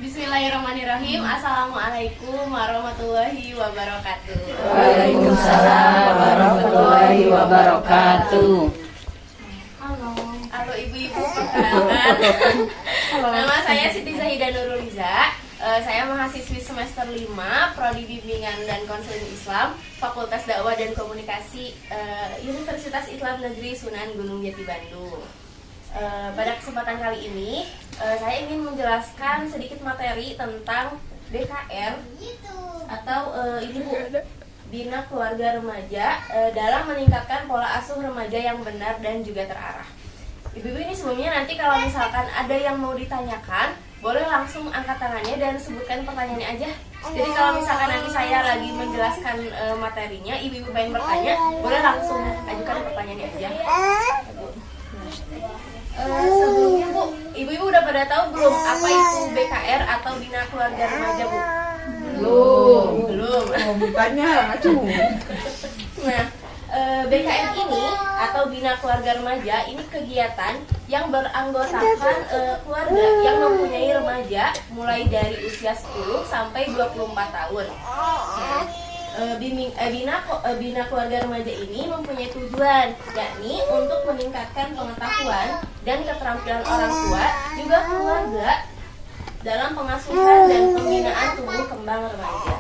Bismillahirrahmanirrahim. Assalamualaikum warahmatullahi wabarakatuh. Waalaikumsalam warahmatullahi wabarakatuh. Halo ibu-ibu, perkenalkan. Nama saya Siti Zahidah Nurulliza. Saya mahasiswi semester 5 Prodi Bimbingan dan Konseling Islam Fakultas Dakwah dan Komunikasi Universitas Islam Negeri Sunan Gunung Jati Bandung. Pada kesempatan kali ini saya ingin menjelaskan sedikit materi tentang BKR atau ini Bu, Bina Keluarga Remaja dalam meningkatkan pola asuh remaja yang benar dan juga terarah. Ibu-ibu ini sebelumnya nanti kalau misalkan ada yang mau ditanyakan, boleh langsung angkat tangannya dan sebutkan pertanyaannya aja. Jadi kalau misalkan nanti saya lagi menjelaskan materinya, ibu-ibu pengen bertanya, boleh langsung ajukan pertanyaannya aja. Sebelumnya Bu, ibu-ibu udah pada tahu belum apa itu BKR atau Bina Keluarga Remaja Bu? Belum. Bukannya, aduh. Nah, BKR ini atau Bina Keluarga Remaja ini kegiatan yang beranggotakan keluarga yang mempunyai remaja mulai dari usia 10 sampai 24 tahun. Nah, Bina Keluarga Remaja ini mempunyai tujuan, yakni untuk meningkatkan pengetahuan dan keterampilan orang tua juga keluarga dalam pengasuhan dan pembinaan tumbuh kembang remaja.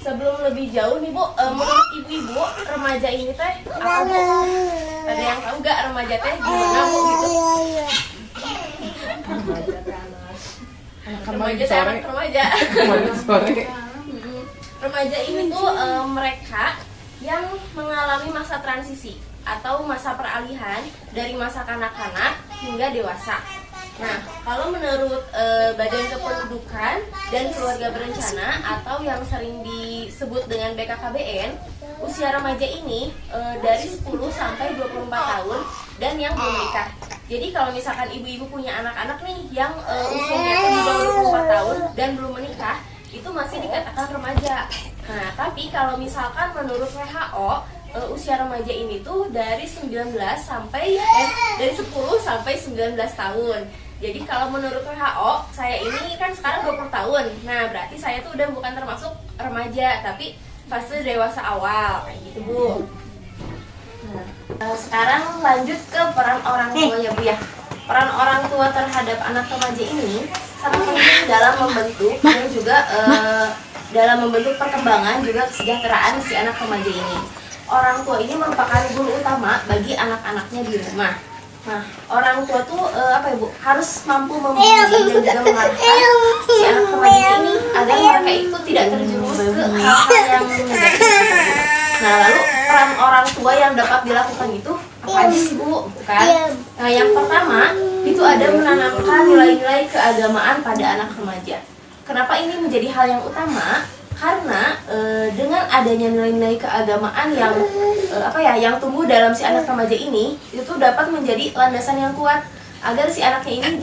Sebelum lebih jauh nih Bu, menurut ibu-ibu remaja ini teh apa Bu? Ada yang tahu gak remaja teh gimana Bu gitu? Remaja teh anak remaja. Remaja ini tuh mereka yang mengalami masa transisi atau masa peralihan dari masa kanak-kanak hingga dewasa. Nah, kalau menurut Badan Kependudukan dan Keluarga Berencana atau yang sering disebut dengan BKKBN, usia remaja ini dari 10 sampai 24 tahun dan yang belum menikah. Jadi kalau misalkan ibu-ibu punya anak-anak nih yang usianya di bawah 24 tahun dan belum menikah, itu masih dikatakan remaja. Nah, tapi kalau misalkan menurut WHO, usia remaja ini tuh dari 19 sampai dari 10 sampai 19 tahun. Jadi kalau menurut WHO, saya ini kan sekarang 20 tahun. Nah, berarti saya tuh udah bukan termasuk remaja, tapi fase dewasa awal kayak gitu, Bu. Nah, sekarang lanjut ke peran orang tua ya, Bu ya. Peran orang tua terhadap anak remaja ini sangat penting dalam membentuk dan juga dalam membentuk perkembangan juga kesejahteraan si anak remaja ini. Orang tua ini merupakan guru utama bagi anak-anaknya di rumah. Nah, orang tua tuh apa ya Bu, harus mampu membimbing dan juga mengarahkan si anak remaja ini agar mereka itu tidak terjerumus ke hal-hal yang negatif. Nah, lalu peran orang tua yang dapat dilakukan itu apa aja sih Bu? Kan? Nah, yang pertama itu ada menanamkan nilai-nilai keagamaan pada anak remaja. Kenapa ini menjadi hal yang utama? Karena dengan adanya nilai-nilai keagamaan yang yang tumbuh dalam si anak remaja ini itu dapat menjadi landasan yang kuat agar si anaknya ini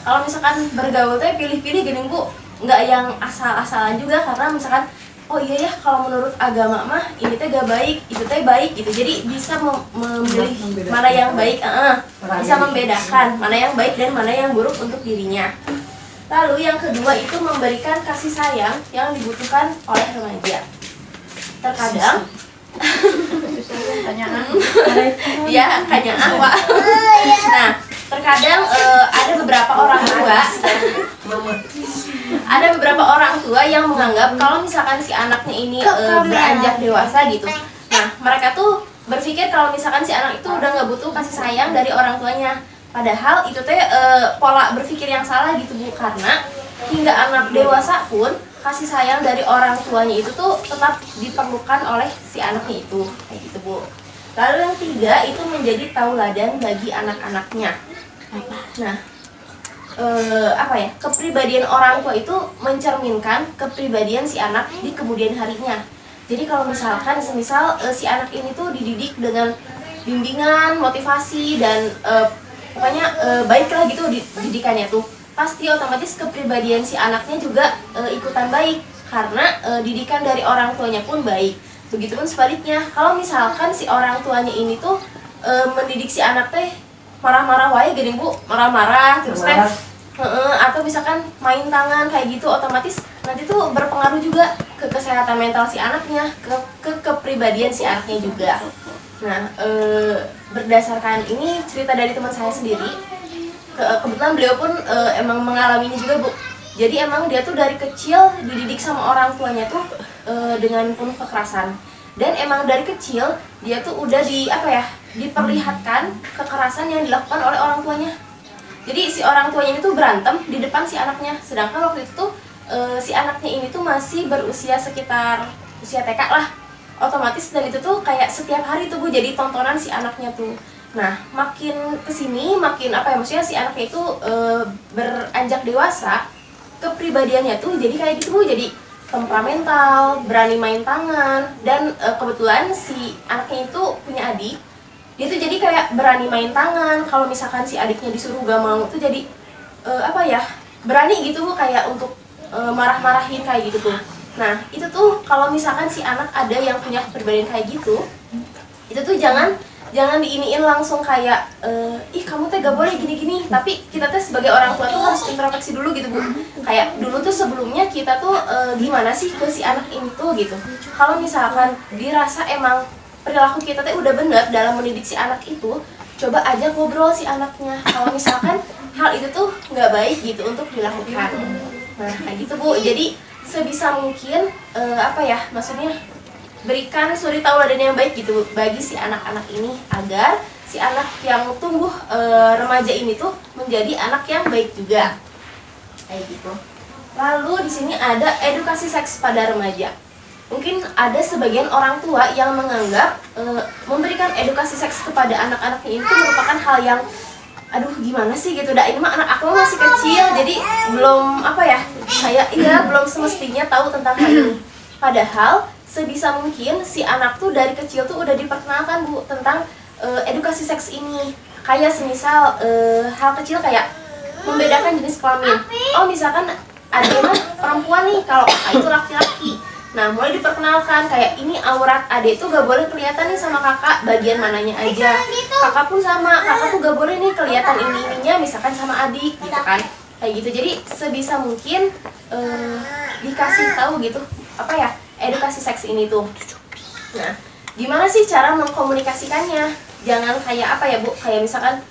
kalau misalkan bergaul teh pilih-pilih gini Bu, nggak yang asal-asalan juga, karena misalkan oh iya ya kalau menurut agama mah ini teh gak baik, itu teh baik gitu. Jadi bisa memilih mana yang baik, bisa membedakan mana yang baik dan mana yang buruk untuk dirinya. Lalu yang kedua itu memberikan kasih sayang yang dibutuhkan oleh remaja. Terkadang ya kayaknya Wak. Nah, terkadang ada beberapa orang tua yang menganggap kalau misalkan si anaknya ini beranjak dewasa gitu. Nah, mereka tuh berpikir kalau misalkan si anak itu udah nggak butuh kasih sayang dari orang tuanya. Padahal itu teh pola berpikir yang salah gitu Bu, karena hingga anak dewasa pun kasih sayang dari orang tuanya itu tuh tetap diperlukan oleh si anaknya itu kayak gitu Bu. Lalu yang tiga itu menjadi tauladan bagi anak-anaknya. Nah, kepribadian orang tua itu mencerminkan kepribadian si anak di kemudian harinya. Jadi kalau misalkan semisal si anak ini tuh dididik dengan bimbingan, motivasi dan pokoknya baiklah gitu didikannya tuh, pasti otomatis kepribadian si anaknya juga ikutan baik karena didikan dari orang tuanya pun baik. Begitupun sebaliknya, kalau misalkan si orang tuanya ini tuh mendidik si anak teh marah-marah wae gini Bu, marah-marah terus teh Atau misalkan main tangan kayak gitu, otomatis nanti tuh berpengaruh juga ke kesehatan mental si anaknya, ke kepribadian si anaknya juga. Nah, berdasarkan ini cerita dari teman saya sendiri, kebetulan beliau pun emang mengalaminya juga, Bu. Jadi emang dia tuh dari kecil dididik sama orang tuanya tuh dengan penuh kekerasan. Dan emang dari kecil dia tuh udah diperlihatkan kekerasan yang dilakukan oleh orang tuanya. Jadi si orang tuanya ini tuh berantem di depan si anaknya, sedangkan waktu itu tuh si anaknya ini tuh masih berusia sekitar usia TK lah. Otomatis dan itu tuh kayak setiap hari tuh Bu jadi tontonan si anaknya tuh. Nah, makin kesini makin maksudnya si anaknya itu beranjak dewasa, kepribadiannya tuh jadi kayak gitu Bu, jadi temperamental, berani main tangan, dan kebetulan si anaknya itu punya adik. Dia tuh jadi kayak berani main tangan, kalau misalkan si adiknya disuruh gak mau tuh jadi berani gitu Bu, kayak untuk marah-marahin kayak gitu tuh. Nah, itu tuh kalau misalkan si anak ada yang punya kepribadian kayak gitu, itu tuh jangan diiniin langsung kayak ih kamu teh gak boleh gini-gini, tapi kita tuh sebagai orang tua tuh harus introspeksi dulu gitu Bu. Kayak dulu tuh sebelumnya kita tuh gimana sih ke si anak ini tuh gitu. Kalau misalkan dirasa emang perilaku kita tuh udah bener dalam mendidik si anak itu, coba aja ngobrol si anaknya kalau misalkan hal itu tuh nggak baik gitu untuk dilakukan. Nah kayak gitu Bu, jadi sebisa mungkin maksudnya berikan suri tauladan yang baik gitu bagi si anak-anak ini, agar si anak yang tumbuh remaja ini tuh menjadi anak yang baik juga kayak gitu. Lalu di sini ada edukasi seks pada remaja. Mungkin ada sebagian orang tua yang menganggap memberikan edukasi seks kepada anak-anaknya itu merupakan hal yang aduh gimana sih gitu, ini mah anak aku masih kecil, jadi belum belum semestinya tahu tentang hal ini. Padahal sebisa mungkin si anak tuh dari kecil tuh udah diperkenalkan Bu tentang edukasi seks ini. Kayak semisal hal kecil kayak membedakan jenis kelamin. Oh misalkan adiknya perempuan nih, kalau kakak itu laki-laki. Nah mulai diperkenalkan kayak ini aurat adik tuh gak boleh kelihatan nih sama kakak bagian mananya aja. Kakak pun sama, kakak tuh gak boleh nih kelihatan ininya misalkan sama adik gitu kan. Kayak gitu, jadi sebisa mungkin dikasih tahu gitu edukasi seks ini tuh. Nah, gimana sih cara mengkomunikasikannya? Jangan kayak Bu, kayak misalkan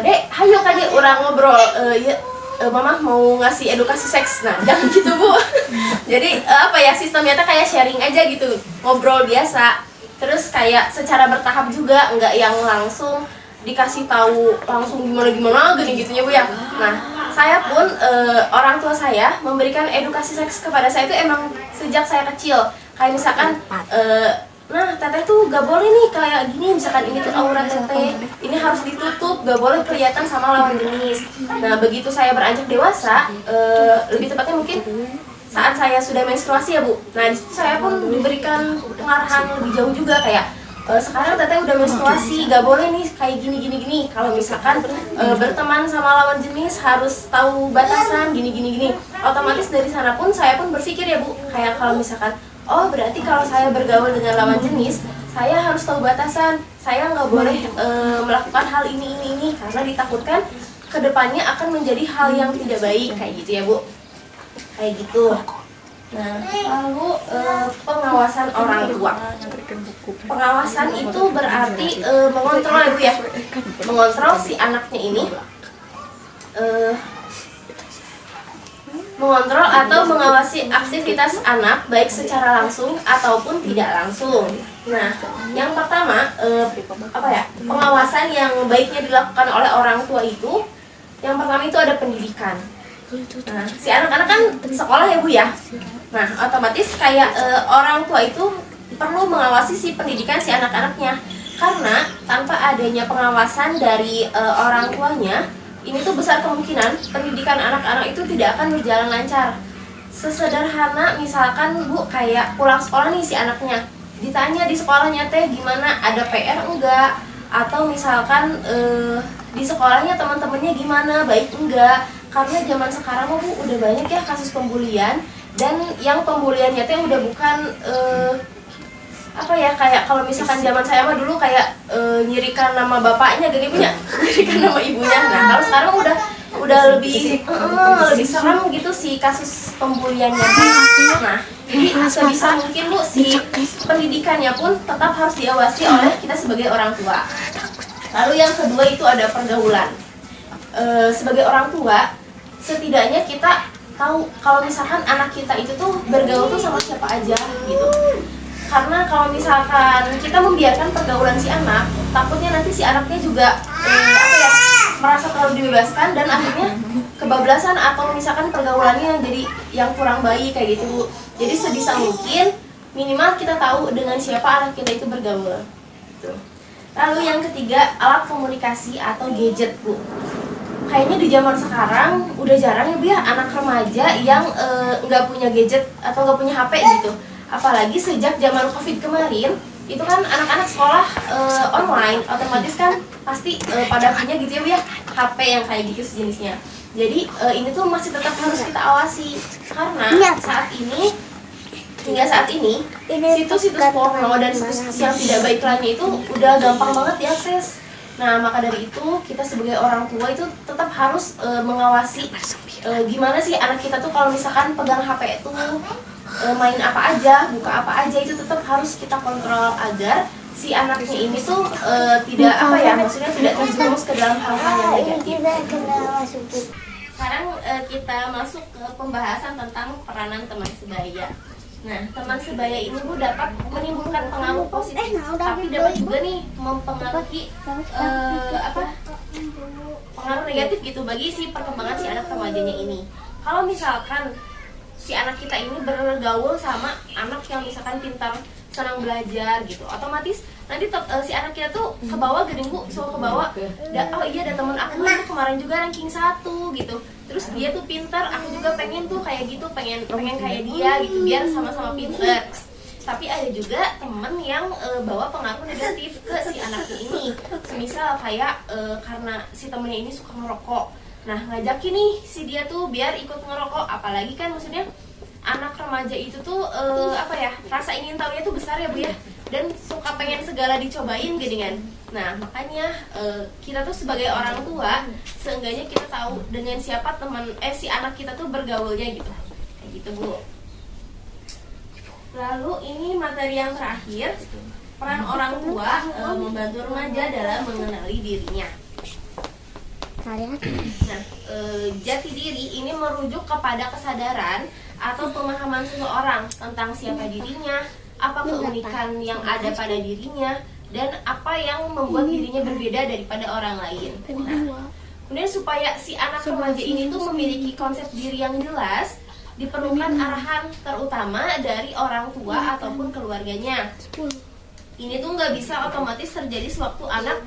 Dek, hayo Dek orang ngobrol, Mama mau ngasih edukasi seks. Nah, jangan gitu Bu. Jadi sistemnya tuh kayak sharing aja gitu, ngobrol biasa. Terus kayak secara bertahap juga, nggak yang langsung dikasih tahu langsung gimana gini-gitunya Bu ya. Nah, saya pun orang tua saya memberikan edukasi seks kepada saya itu emang sejak saya kecil. Kayak misalkan nah teteh tuh gak boleh nih kayak gini, misalkan ini tuh aurat teteh, ini harus ditutup, gak boleh kelihatan sama lawan jenis. Nah begitu saya beranjak dewasa, lebih tepatnya mungkin saat saya sudah menstruasi ya Bu. Nah disitu saya pun diberikan pengarahan lebih jauh juga kayak sekarang teteh udah menstruasi, gak boleh nih kayak gini. Kalau misalkan berteman sama lawan jenis harus tahu batasan gini. Otomatis dari sana pun saya pun berpikir ya Bu, kayak kalau misalkan oh berarti kalau saya bergaul dengan lawan jenis, saya harus tahu batasan. Saya nggak boleh melakukan hal ini karena ditakutkan kedepannya akan menjadi hal yang tidak baik kayak gitu ya Bu. Kayak gitu. Nah, lalu pengawasan orang tua. Pengawasan itu berarti mengontrol ya Bu ya. Mengontrol si anaknya ini. Mengontrol atau mengawasi aktivitas anak baik secara langsung ataupun tidak langsung. Nah, yang pertama pengawasan yang baiknya dilakukan oleh orang tua itu, yang pertama itu ada pendidikan. Nah, si anak-anak kan sekolah ya Bu ya. Nah, otomatis kayak orang tua itu perlu mengawasi si pendidikan si anak-anaknya, karena tanpa adanya pengawasan dari orang tuanya, ini tuh besar kemungkinan pendidikan anak-anak itu tidak akan berjalan lancar. Sesederhana misalkan Bu, kayak pulang sekolah nih si anaknya, ditanya di sekolahnya teh gimana, ada PR enggak, atau misalkan di sekolahnya teman-temannya gimana, baik enggak. Karena zaman sekarang Bu udah banyak ya kasus pembulian, dan yang pembuliannya teh udah bukan kayak kalau misalkan zaman saya mah dulu kayak nyirikan nama bapaknya gini punya, nyirikan nama ibunya. Nah kalau sekarang udah lebih serem gitu si kasus pembuliannya. Nah, jadi sebisa mungkin Bu si pendidikannya pun tetap harus diawasi oleh kita sebagai orang tua. Lalu yang kedua itu ada pergaulan. Sebagai orang tua, setidaknya kita tahu kalau misalkan anak kita itu tuh bergaul tuh sama siapa aja gitu. Karena kalau misalkan kita membiarkan pergaulan si anak, takutnya nanti si anaknya juga merasa terlalu dibebaskan dan akhirnya kebablasan atau misalkan pergaulannya jadi yang kurang baik kayak gitu. Jadi sebisa mungkin minimal kita tahu dengan siapa anak kita itu bergaul. Gitu. Lalu yang ketiga, alat komunikasi atau gadget, Bu. Kayaknya di zaman sekarang udah jarang ya Bu ya anak remaja yang nggak punya gadget atau nggak punya HP gitu. Apalagi sejak zaman COVID kemarin, itu kan anak-anak sekolah online, otomatis kan pasti pada punya gitu ya Bu ya, HP yang kayak gitu sejenisnya. Jadi ini tuh masih tetap harus kita awasi karena hingga saat ini situs-situs porno dan situs yang tidak baik lainnya itu udah gampang banget diakses. Nah, maka dari itu kita sebagai orang tua itu tetap harus mengawasi gimana sih anak kita tuh kalau misalkan pegang HP itu main apa aja, buka apa aja, itu tetap harus kita kontrol agar si anaknya ini tuh tidak maksudnya tidak terjerumus ke dalam hal-hal yang negatif. Sekarang kita masuk ke pembahasan tentang peranan teman sebaya. Nah, teman sebaya ini Bu dapat menimbulkan pengaruh positif, tapi dapat juga nih mempengaruhi pengaruh negatif gitu bagi si perkembangan si anak remajanya ini. Kalau misalkan si anak kita ini bergaul sama anak yang misalkan pintar, senang belajar gitu, otomatis nanti si anak kita tuh ke bawah gering Bu, ke bawah. Oh iya, ada teman aku itu kemarin juga ranking 1 gitu. Terus dia tuh pintar, aku juga pengen tuh kayak gitu, pengen kayak dia gitu, biar sama-sama pintar. Tapi ada juga temen yang bawa pengaruh negatif ke si anaknya ini. Semisal kayak karena si temennya ini suka ngerokok, nah ngajakin nih si dia tuh biar ikut ngerokok. Apalagi kan maksudnya anak remaja itu tuh rasa ingin tahunya tuh besar ya Bu ya, dan suka pengen segala dicobain gini kan. Nah makanya kita tuh sebagai orang tua seenggaknya kita tahu dengan siapa si anak kita tuh bergaulnya gitu, kayak gitu Bu. Lalu ini materi yang terakhir, peran orang tua membantu remaja dalam mengenali dirinya. Nah, jati diri ini merujuk kepada kesadaran atau pemahaman seseorang tentang siapa dirinya, apa keunikan yang ada pada dirinya, dan apa yang membuat dirinya berbeda daripada orang lain. Nah, kemudian supaya si anak remaja ini tuh memiliki konsep diri yang jelas, diperlukan arahan terutama dari orang tua ataupun keluarganya. Ini tuh nggak bisa otomatis terjadi sewaktu anak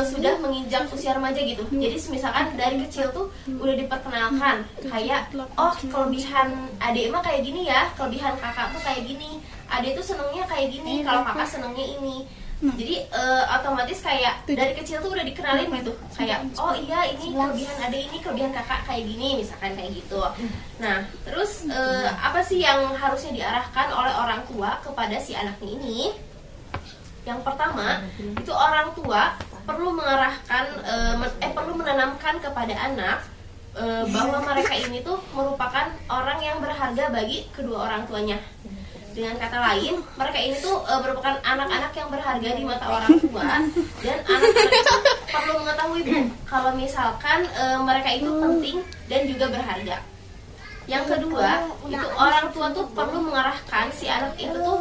sudah menginjak usia remaja gitu. Jadi misalkan dari kecil tuh udah diperkenalkan kayak, oh kelebihan adik mah kayak gini ya, kelebihan kakak tuh kayak gini, adik tuh senengnya kayak gini, kalau kakak senengnya ini. Jadi otomatis kayak dari kecil tuh udah dikenalin gitu, kayak oh iya ini kelebihan adik, ini kelebihan kakak kayak gini, misalkan kayak gitu. Nah terus apa sih yang harusnya diarahkan oleh orang tua kepada si anaknya ini? Yang pertama, itu orang tua perlu perlu menanamkan kepada anak bahwa mereka ini tuh merupakan orang yang berharga bagi kedua orang tuanya. Dengan kata lain, mereka ini tuh merupakan anak-anak yang berharga di mata orang tua, dan anak-anak itu perlu mengetahui Bu, kalau misalkan mereka itu penting dan juga berharga. Yang kedua, itu orang tua tuh perlu mengarahkan si anak itu tuh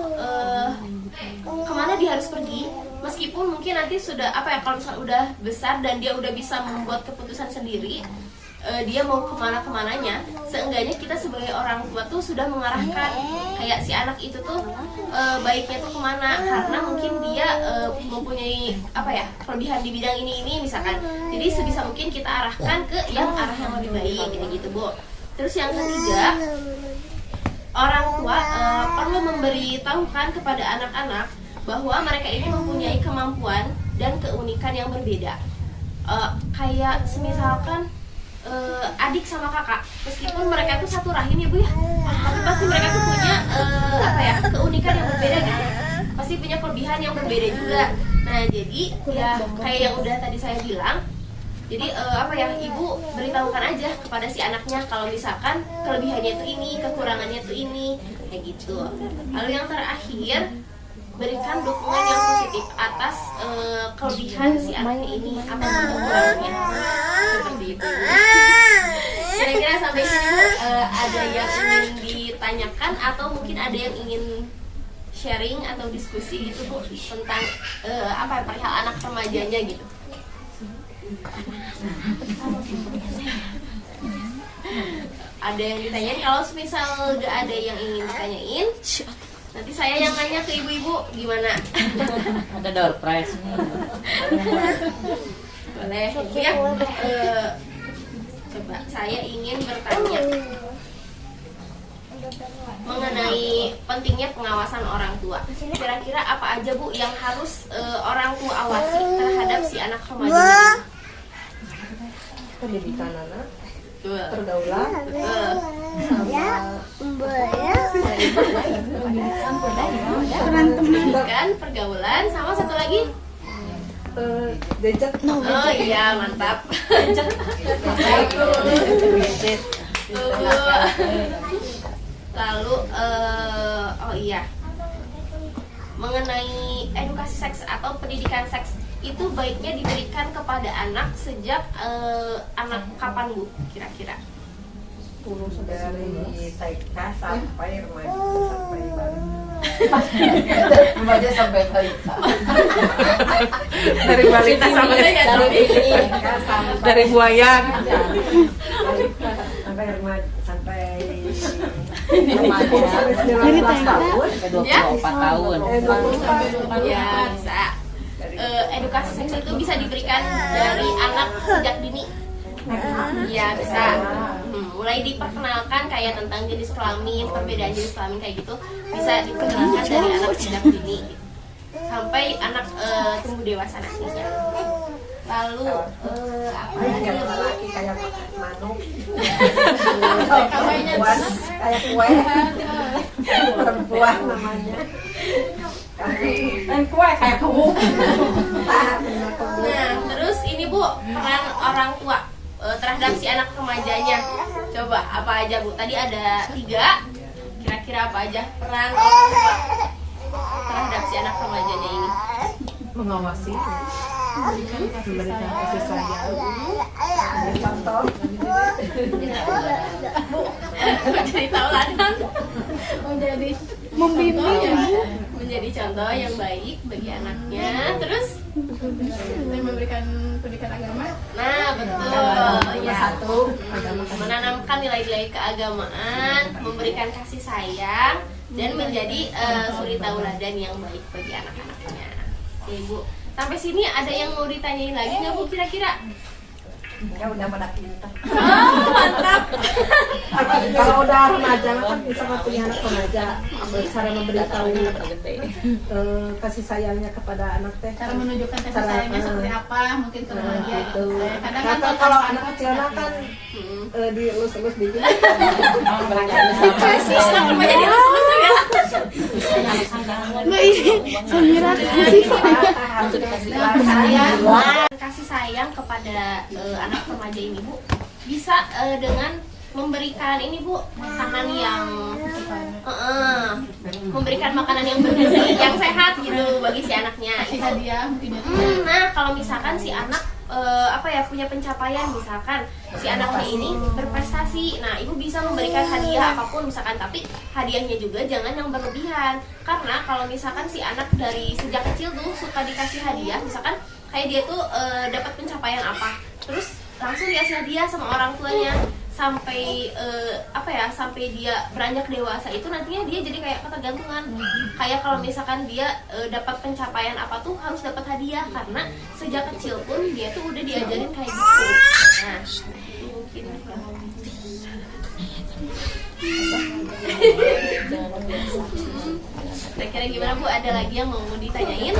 kemana dia harus pergi, meskipun mungkin nanti sudah kalau misalnya udah besar dan dia udah bisa membuat keputusan sendiri, dia mau kemananya, seenggaknya kita sebagai orang tua tuh sudah mengarahkan kayak si anak itu tuh baiknya tuh kemana, karena mungkin dia mempunyai kelebihan di bidang ini misalkan. Jadi sebisa mungkin kita arahkan ke arah yang lebih baik gitu Bu. Terus yang ketiga, orang tua perlu memberitahukan kepada anak-anak bahwa mereka ini mempunyai kemampuan dan keunikan yang berbeda. Kayak semisalkan adik sama kakak, meskipun mereka tuh satu rahim ya Bu ya, tapi pasti mereka tuh punya keunikan yang berbeda gitu. Pasti punya kelebihan yang berbeda juga. Nah jadi ya kayak yang udah tadi saya bilang, Jadi apa ya, ibu beritahukan aja kepada si anaknya kalau misalkan kelebihannya itu ini, kekurangannya itu ini, kayak gitu. Lalu yang terakhir, berikan dukungan yang positif atas kelebihan si anaknya ini, apa kekurangannya, seperti itu. Kira-kira sampai sini Bu, ada yang ingin ditanyakan atau mungkin ada yang ingin sharing atau diskusi gitu Bu tentang apa perihal anak remajanya gitu. Ada yang ditanyain? Kalau misal gak ada yang ingin ditanyain, nanti saya yang nanya ke ibu-ibu gimana? Ada door prize. Boleh Ibu ya. Coba saya ingin bertanya mengenai pentingnya pengawasan orang tua. Kira-kira apa aja Bu yang harus orang tua awasi terhadap si anak remaja ini? Pendidikan anak, Betul. pergaulan, Pendidikan, pergaulan, sama satu lagi. gadget, Oh iya, mantap. Lalu oh iya, mengenai edukasi seks atau pendidikan seks itu baiknya diberikan kepada anak sejak anak kapan Bu kira-kira? dari TK sampai Remaja sampai balita. dari balita sampai TK dari buayan sampai remaja sampai remaja sampai 19 tahun. Ya? 24 tahun. Ya bisa. Edukasi seks itu bisa diberikan dari anak sejak dini. Ya bisa. Mulai diperkenalkan kayak tentang jenis kelamin, perbedaan jenis kelamin kayak gitu bisa diperkenalkan dari anak sejak dini sampai anak tumbuh dewasa nantinya. Lalu apa lagi ya, Bu? Laki kayak manuk, kayak kue, perempuan namanya. Dan kue kayak kamu. Nah, terus ini Bu, peran orang tua terhadap si anak remajanya. Coba apa aja Bu? Tadi ada 3. Kira-kira apa aja peran orang tua terhadap si anak remajanya ini? Mengawasi, memberikan kasih sayang, memberi contoh, Jadi tauladan, menjadi contoh yang baik bagi anaknya. Terus memberikan pendidikan agama. nah betul ya, satu, menanamkan nilai-nilai keagamaan, memberikan kasih sayang, dan menjadi suri tauladan yang baik bagi anak-anaknya. Oke Bu, sampai sini ada yang mau ditanyain lagi nggak Bu kira-kira? ya udah pada kita. Oh mantap. Kalau udah remaja kan bisa punya anak remaja, cara memberitahu kasih sayangnya kepada anak teh. Cara menunjukkan kasih Cara- sayangnya seperti apa, mungkin ke remaja. Gitu. Kadang kan Kalau anak kecil mah kan dielus-elus dikit. Kasih anak remaja dilus-lus juga. Kasih sayang kepada anak remaja ini Bu bisa dengan memberikan ini Bu makanan yang memberikan makanan yang bergizi, yang sehat gitu bagi si anaknya. kasih hadiah mungkin ya. Nah kalau misalkan si anak apa ya punya pencapaian, misalkan si anaknya ini berprestasi, nah ibu bisa memberikan hadiah apapun misalkan, tapi hadiahnya juga jangan yang berlebihan, karena kalau misalkan si anak dari sejak kecil tuh suka dikasih hadiah, misalkan kayak dia tuh dapat pencapaian apa, terus langsung dikasih hadiah sama orang tuanya sampai apa ya, sampai dia beranjak dewasa itu nantinya dia jadi kayak ketergantungan. Kayak kalau misalkan dia dapat pencapaian apa tuh harus dapat hadiah, karena sejak kecil pun dia tuh udah diajarin kayak gitu. Nah, itu mungkin kira-kira gimana Bu? Ada lagi yang mau ditanyain?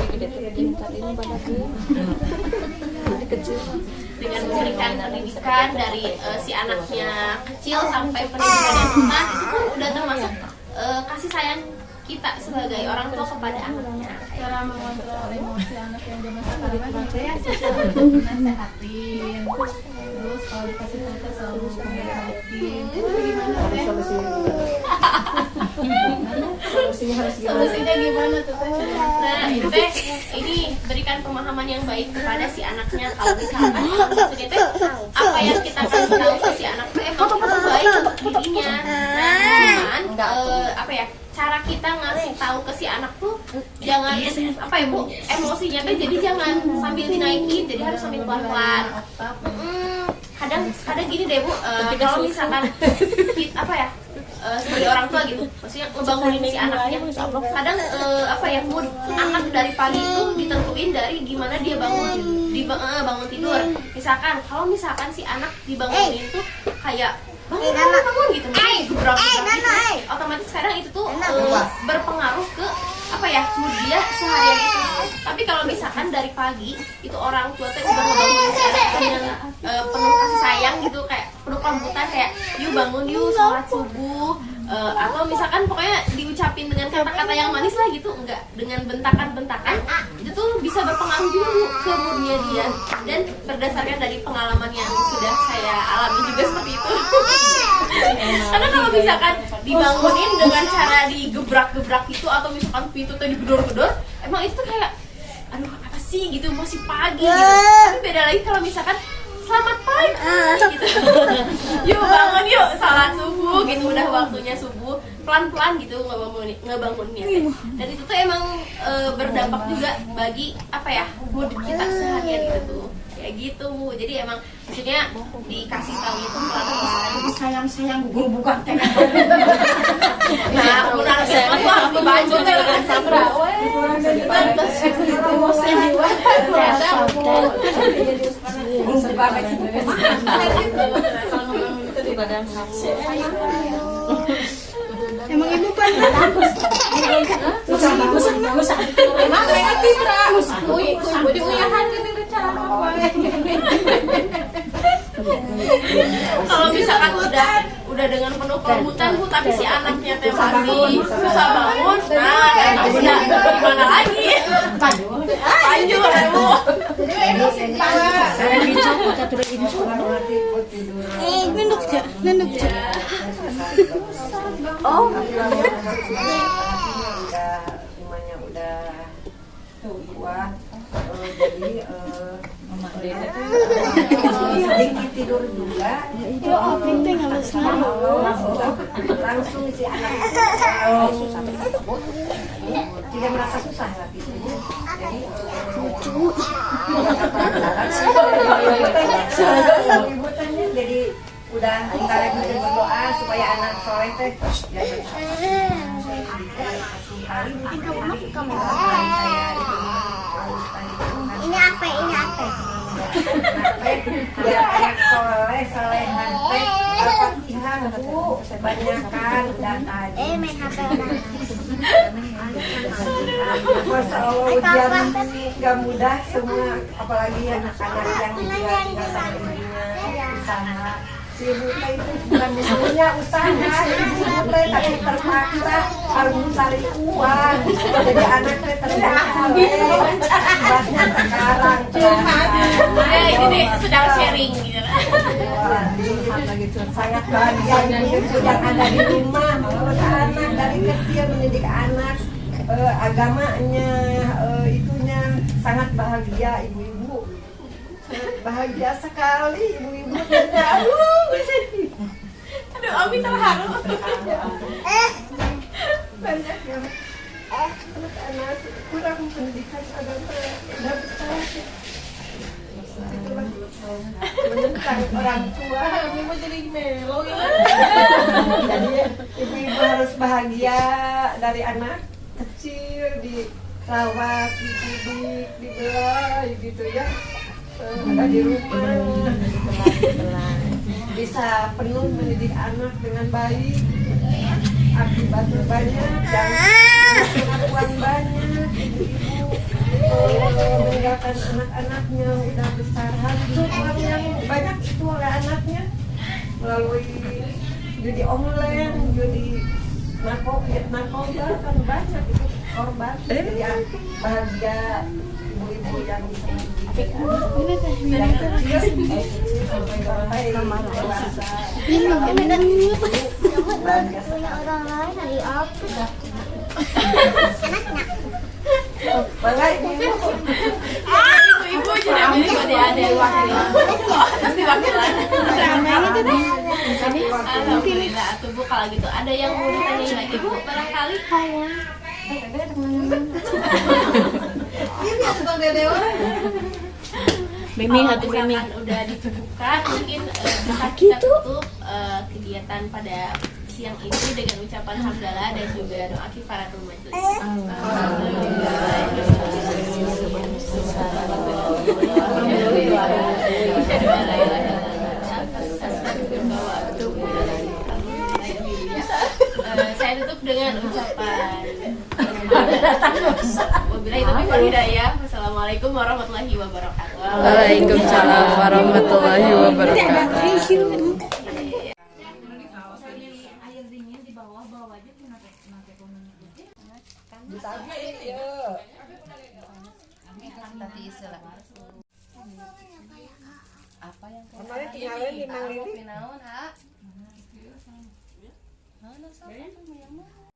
Dengan memberikan pendidikan dari si anaknya kecil sampai pendidikan yang besar, itu kan udah termasuk kasih sayang kita sebagai orang tua kepada anaknya. Cara mengontrol emosi anak yang zaman sekarang kan ya nasehatin, terus kalau dikasih tahu selalu nasihatin. Gimana teh? Solusinya gimana tuh teh? Nah, itu teh ini berikan pemahaman yang baik kepada si anaknya. Kalau misalkan maksudnya teh apa yang kita kasih tahu ke si anak teh emang itu baik untuk dirinya. Nah, cuman apa ya? Cara kita ngasih tahu ke si anak tuh jangan apa ya Bu, emosinya tuh jadi jangan sambil dinaikin, jadi harus sambil pelan-pelan. Kadang gini deh Bu, kalau misalkan apa ya? Sebagai orang tua gitu, maksudnya ngebangunin si anaknya. Kadang apa ya, mood anak dari pagi itu ditentuin dari gimana dia bangun tidur. Misalkan kalau misalkan si anak dibangunin tuh kayak bangun gitu, gebrak gitu, otomatis sekarang itu tuh berpengaruh ke apa ya, mood dia seharian itu. Tapi kalau misalkan dari pagi itu orang tua tuh udah ngebangunin si anak dengan penuh kasih sayang gitu, kayak penuh kelembutan, kayak yuk bangun yuk sholat subuh, atau misalkan pokoknya diucapin dengan kata-kata yang manis lah gitu, enggak dengan bentakan-bentakan, itu tuh bisa berpengaruh juga Bu ke moodnya dia. Dan berdasarkan dari pengalaman yang sudah saya alami juga seperti itu. Karena kalau misalkan dibangunin dengan cara digebrak-gebrak gitu, atau misalkan pintu tuh digedor-gedor, emang itu tuh kayak aduh apa sih gitu, masih pagi gitu. Tapi beda lagi kalau misalkan selamat pagi gitu. Yuk bangun yuk salat subuh gitu, udah waktunya subuh, pelan-pelan gitu ngebangunnya. Dan itu tuh emang berdampak juga bagi apa ya, mood kita seharian gitu tuh. Kayak gitu Bu. Jadi emang maksudnya dikasih tahu itu pelan-pelan. Sayang guru bukan teh. Nah, kemudian saya harus dibantu dengan sabra. Emang ibu kan Emang mereka tidak. di uyahan gitu cara apa? Kalau misalkan udah dengan penuh kelembutan Bu, tapi si anaknya teh masih susah bangun, nah itu udah gimana lagi? Panjur Bu. Nunduk. Oh. Semuanya udah tua. Jadi sedikit tidur juga. Langsung si anak susah tidak merasa susah lagi. Jadi ibu tanya jadi udah bentar lagi berdoa supaya anak soleh teh hari mungkin kamu Ini apa? biar anak solehan teh dapat ilham Bu, banyakan dan tadi main HP orang. Masya Allah ujian gak mudah semua, apalagi anak-anak yang dia tinggal sama ibunya usaha. Si ibu teh itu bukan punya usaha, ibu teh tapi terpaksa harus mencari uang. Jadi anak teh terpaksa hebatnya sekarang. Ya ini nih sedang sharing gitu. Sangat bahagia ibu yang ada di rumah mengurus anak dari kecil, mendidik anak, agamanya, itunya sangat bahagia ibu-ibu. Bahagia sekali ibu-ibu. Aduh, Ami terharu. Banyak yang anak-anak kurang pendidikan agama dan besar. Itulah menentang orang tua. Kami mau jadi melo gitu. Jadi ibu-ibu harus bahagia dari anak kecil, dirawat, dididik, dibelai gitu ya. Ada di rumah, bisa penuh mendidik anak dengan baik, akibatnya banyak dan pengakuan banyak. Ibu meninggalkan anak-anaknya udah besar, hancur uang yang banyak itu oleh anaknya melalui judi online, judi narkoba kan banyak itu korban. Jadi bahagia ibu-ibu yang dari kecil sampai dewasa. Punya orang lain hari apa? Bangga ibu-ibu. Ibu juga jadi ada terus diwakilan. Alhamdulillah atuh Bu, kalau gitu ada yang mau ditanyain lagi Bu barangkali? Ini tukang dede. Mimi Kalau hatu Mimi. misalkan udah dibuka, mungkin bisa kita tutup kegiatan pada siang ini dengan ucapan hamdalah dan juga doa kifaratul majelis. Saya tutup dengan ucapan wabillahi taufiq wal hidayah. Wassalamualaikum warahmatullahi wabarakatuh. Waalaikumsalam warahmatullahi wabarakatuh. Air dingin di bawah aja tuh nate kuning. Apa yang Kemarin tinggalin 5 liter. naon, Ha? Mana sok atuh, Mama?